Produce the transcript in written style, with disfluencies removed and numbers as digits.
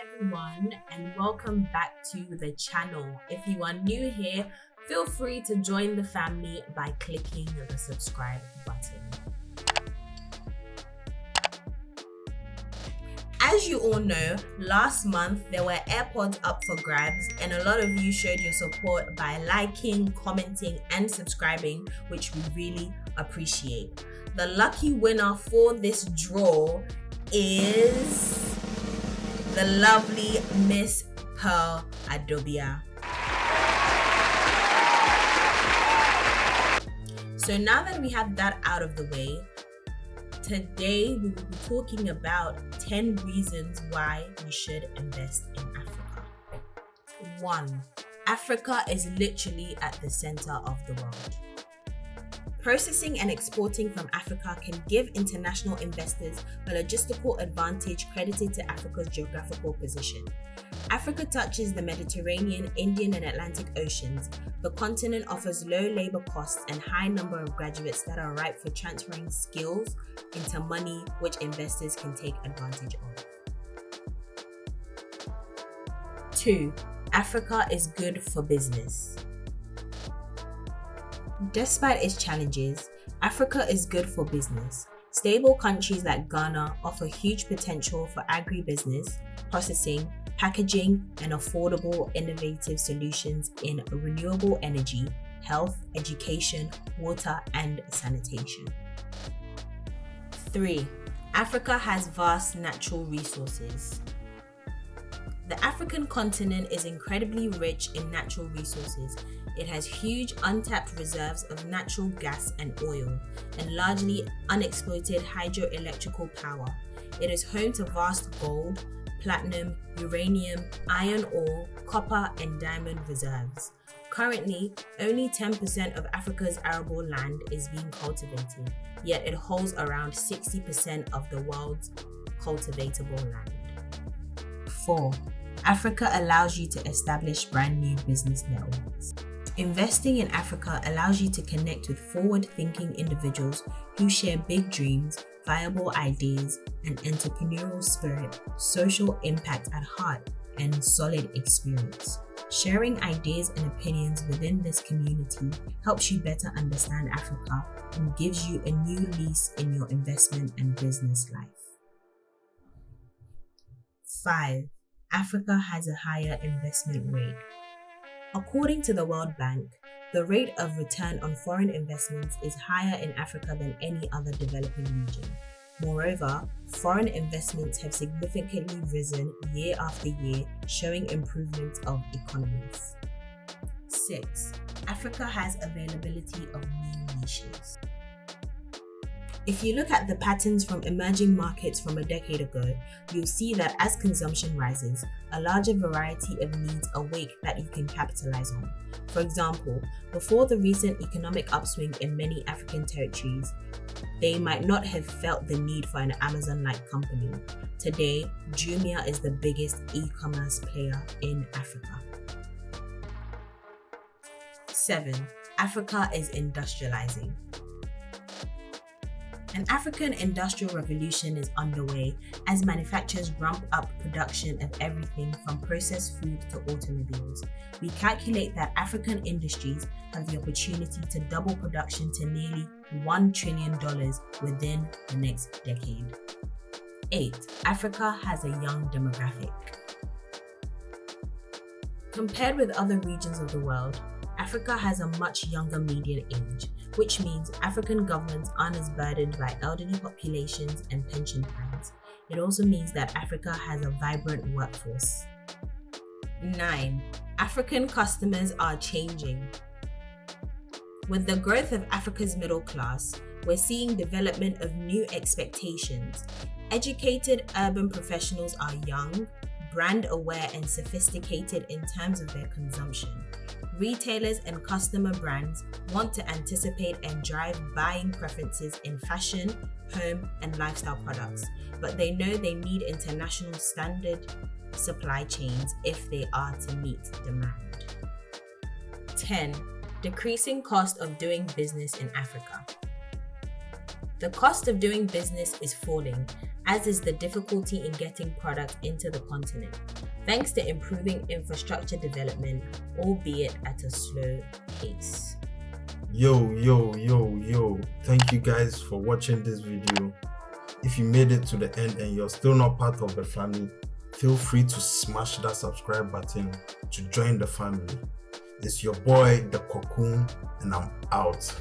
everyone, and welcome back to the channel. If you are new here, feel free to join the family by clicking the subscribe button. As you all know, last month there were Airpods up for grabs, and a lot of you showed your support by liking, commenting, and subscribing, which we really appreciate. The lucky winner for this draw is the lovely Miss Pearl Adobia. So now that we have that out of the way, today we will be talking about 10 reasons why you should invest in Africa. 1. Africa is literally at the center of the world. Processing and exporting from Africa can give international investors a logistical advantage credited to Africa's geographical position. Africa touches the Mediterranean, Indian, and Atlantic Oceans. The continent offers low labor costs and high number of graduates that are ripe for transferring skills into money which investors can take advantage of. 2. Africa is good for business. Despite its challenges, Africa is good for business. Stable countries like Ghana offer huge potential for agribusiness, processing, packaging, and affordable, innovative solutions in renewable energy, health, education, water, and sanitation. 3. Africa has vast natural resources. The African continent is incredibly rich in natural resources. It has huge untapped reserves of natural gas and oil, and largely unexploited hydroelectrical power. It is home to vast gold, platinum, uranium, iron ore, copper, and diamond reserves. Currently, only 10% of Africa's arable land is being cultivated, yet it holds around 60% of the world's cultivatable land. 4. Africa allows you to establish brand new business networks. Investing in Africa allows you to connect with forward-thinking individuals who share big dreams, viable ideas, and entrepreneurial spirit, social impact at heart, and solid experience. Sharing ideas and opinions within this community helps you better understand Africa and gives you a new lease in your investment and business life. 5. Africa has a higher investment rate. According to the World Bank, the rate of return on foreign investments is higher in Africa than any other developing region. Moreover, foreign investments have significantly risen year after year, showing improvements of economies. 6. Africa has availability of new niches. If you look at the patterns from emerging markets from a decade ago, you'll see that as consumption rises, a larger variety of needs awake that you can capitalize on. For example, before the recent economic upswing in many African territories, they might not have felt the need for an Amazon-like company. Today, Jumia is the biggest e-commerce player in Africa. 7. Africa is industrializing. An African industrial revolution is underway as manufacturers ramp up production of everything from processed food to automobiles. We calculate that African industries have the opportunity to double production to nearly $1 trillion within the next decade. 8. Africa has a young demographic. Compared with other regions of the world, Africa has a much younger median age, which means African governments aren't as burdened by elderly populations and pension plans. It also means that Africa has a vibrant workforce. 9. African customers are changing. With the growth of Africa's middle class, we're seeing development of new expectations. Educated urban professionals are young, brand aware, and sophisticated in terms of their consumption. Retailers and customer brands want to anticipate and drive buying preferences in fashion, home, and lifestyle products, but they know they need international standard supply chains if they are to meet demand. 10. Decreasing cost of doing business in Africa. The cost of doing business is falling as is the difficulty in getting product into the continent, thanks to improving infrastructure development, albeit at a slow pace. Yo. Thank you guys for watching this video. If you made it to the end and you're still not part of the family, feel free to smash that subscribe button to join the family. It's your boy, The Cocoon, and I'm out.